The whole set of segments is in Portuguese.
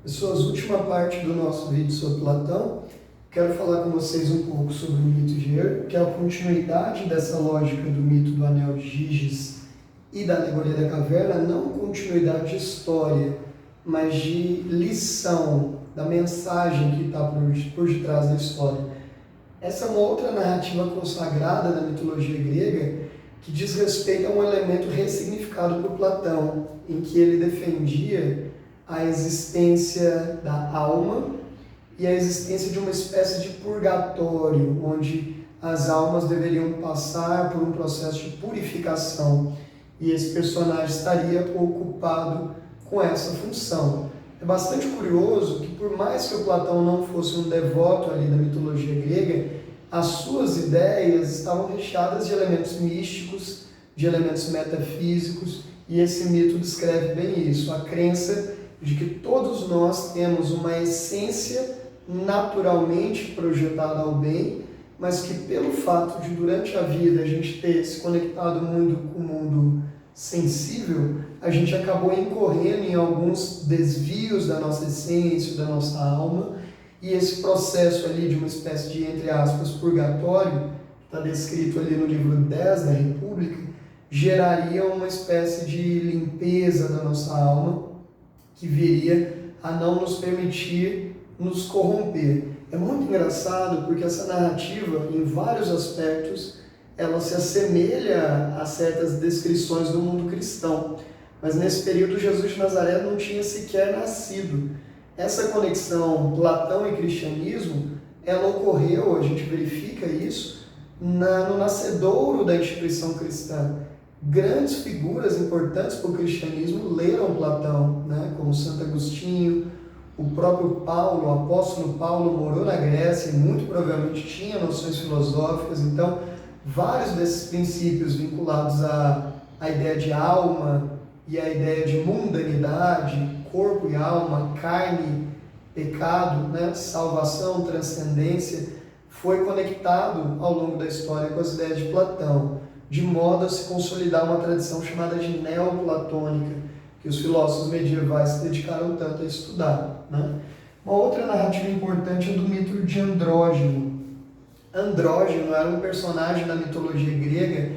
Pessoas, última parte do nosso vídeo sobre Platão, quero falar com vocês um pouco sobre o mito de Her, que é a continuidade dessa lógica do mito do Anel de Giges e da Alegoria da Caverna, não continuidade de história, mas de lição, da mensagem que está por detrás da história. Essa é uma outra narrativa consagrada da mitologia grega que diz respeito a um elemento ressignificado por Platão, em que ele defendia a existência da alma e a existência de uma espécie de purgatório, onde as almas deveriam passar por um processo de purificação, e esse personagem estaria ocupado com essa função. É bastante curioso que, por mais que o Platão não fosse um devoto ali da mitologia grega, as suas ideias estavam recheadas de elementos místicos, de elementos metafísicos, e esse mito descreve bem isso, a crença de que todos nós temos uma essência naturalmente projetada ao bem, mas que pelo fato de durante a vida a gente ter se conectado muito com o mundo sensível, a gente acabou incorrendo em alguns desvios da nossa essência, da nossa alma, e esse processo ali de uma espécie de, entre aspas, purgatório, que está descrito ali no livro 10 da República, geraria uma espécie de limpeza da nossa alma, que viria a não nos permitir nos corromper. É muito engraçado porque essa narrativa, em vários aspectos, ela se assemelha a certas descrições do mundo cristão. Mas nesse período Jesus de Nazaré não tinha sequer nascido. Essa conexão Platão e cristianismo, ela ocorreu, a gente verifica isso, no nascedouro da instituição cristã. Grandes figuras importantes para o cristianismo leram Platão, né? Como Santo Agostinho, o próprio Paulo, o apóstolo Paulo morou na Grécia e muito provavelmente tinha noções filosóficas, então vários desses princípios vinculados à ideia de alma e à ideia de mundanidade, corpo e alma, carne, pecado, né? Salvação, transcendência, foi conectado ao longo da história com as ideias de Platão, de modo a se consolidar uma tradição chamada de neoplatônica, que os filósofos medievais se dedicaram tanto a estudar, né? Uma outra narrativa importante é do mito de Andrógeno. Andrógeno era um personagem da mitologia grega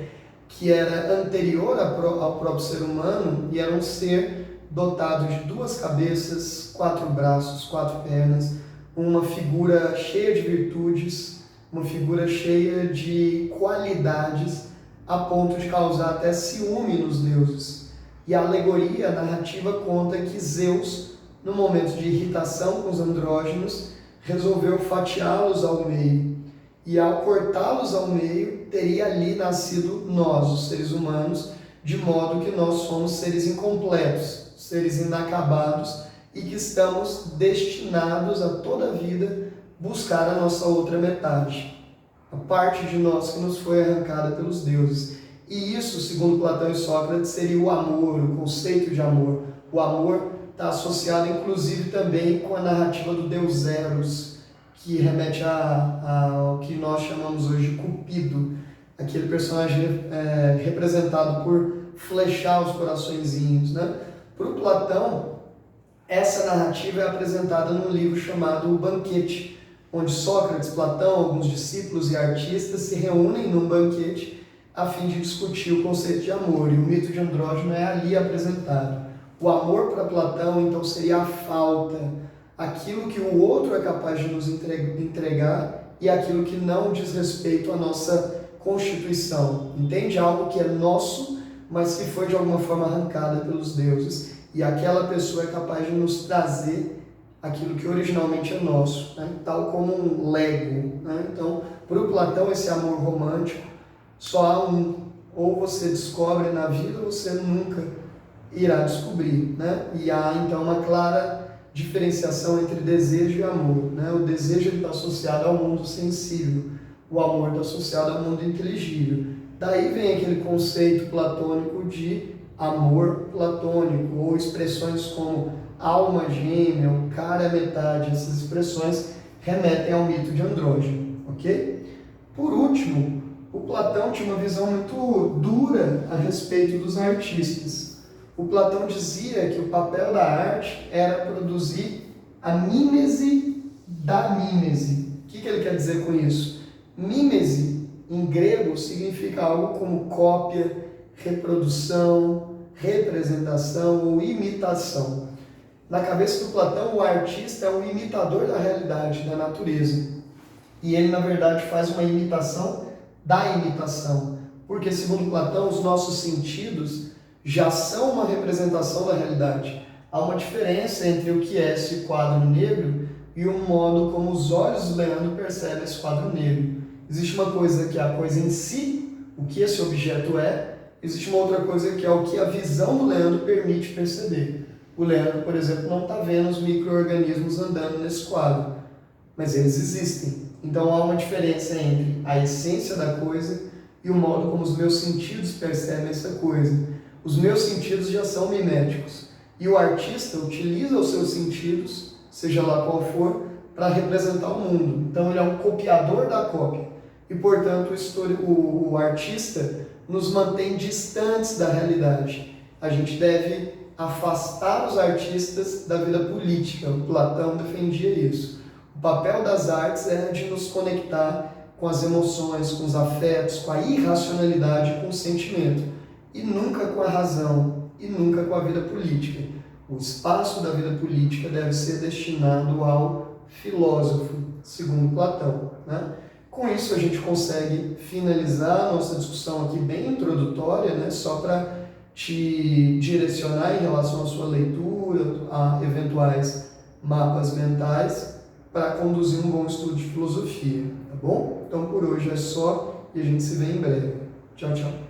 que era anterior ao próprio ser humano e era um ser dotado de 2 cabeças, 4 braços, 4 pernas, uma figura cheia de virtudes, uma figura cheia de qualidades, a ponto de causar até ciúme nos deuses. E a alegoria, a narrativa, conta que Zeus, no momento de irritação com os andrógenos, resolveu fatiá-los ao meio. E ao cortá-los ao meio, teria ali nascido nós, os seres humanos, de modo que nós somos seres incompletos, seres inacabados, e que estamos destinados a toda a vida buscar a nossa outra metade, a parte de nós que nos foi arrancada pelos deuses. E isso, segundo Platão e Sócrates, seria o amor, o conceito de amor. O amor está associado, inclusive, também com a narrativa do deus Eros, que remete ao que nós chamamos hoje de Cupido, aquele personagem representado por flechar os coraçõezinhos, né? Para o Platão, essa narrativa é apresentada num livro chamado O Banquete, onde Sócrates, Platão, alguns discípulos e artistas se reúnem num banquete a fim de discutir o conceito de amor, e o mito de Andrógeno é ali apresentado. O amor para Platão, então, seria a falta, aquilo que o outro é capaz de nos entregar e aquilo que não diz respeito à nossa constituição. Entende? Algo que é nosso, mas que foi de alguma forma arrancada pelos deuses, e aquela pessoa é capaz de nos trazer aquilo que originalmente é nosso, né? Tal como um Lego, né? Então, para o Platão, esse amor romântico só há um, ou você descobre na vida ou você nunca irá descobrir, né? E há então uma clara diferenciação entre desejo e amor, né? O desejo está associado ao mundo sensível, o amor está associado ao mundo inteligível. Daí vem aquele conceito platônico de amor platônico, ou expressões como alma gêmea, ou cara metade. Essas expressões remetem ao mito de Andrógeno, ok? Por último, o Platão tinha uma visão muito dura a respeito dos artistas. O Platão dizia que o papel da arte era produzir a mímese da mímese. O que ele quer dizer com isso? Mímese, em grego, significa algo como cópia, reprodução, representação ou imitação. Na cabeça do Platão, o artista é um imitador da realidade, da natureza. E ele, na verdade, faz uma imitação da imitação. Porque, segundo Platão, os nossos sentidos já são uma representação da realidade. Há uma diferença entre o que é esse quadro negro e o modo como os olhos do Leandro percebem esse quadro negro. Existe uma coisa que é a coisa em si, o que esse objeto é. Existe uma outra coisa que é o que a visão do Leandro permite perceber. O Leandro, por exemplo, não está vendo os micro-organismos andando nesse quadro, mas eles existem. Então há uma diferença entre a essência da coisa e o modo como os meus sentidos percebem essa coisa. Os meus sentidos já são miméticos e o artista utiliza os seus sentidos, seja lá qual for, para representar o mundo. Então ele é um copiador da cópia e, portanto, o artista nos mantém distantes da realidade. A gente deve afastar os artistas da vida política. O Platão defendia isso. O papel das artes é de nos conectar com as emoções, com os afetos, com a irracionalidade, com o sentimento, e nunca com a razão, e nunca com a vida política. O espaço da vida política deve ser destinado ao filósofo, segundo Platão, né? Com isso a gente consegue finalizar a nossa discussão aqui bem introdutória, né? Só para te direcionar em relação à sua leitura, a eventuais mapas mentais, para conduzir um bom estudo de filosofia, tá bom? Então por hoje é só e a gente se vê em breve. Tchau, tchau.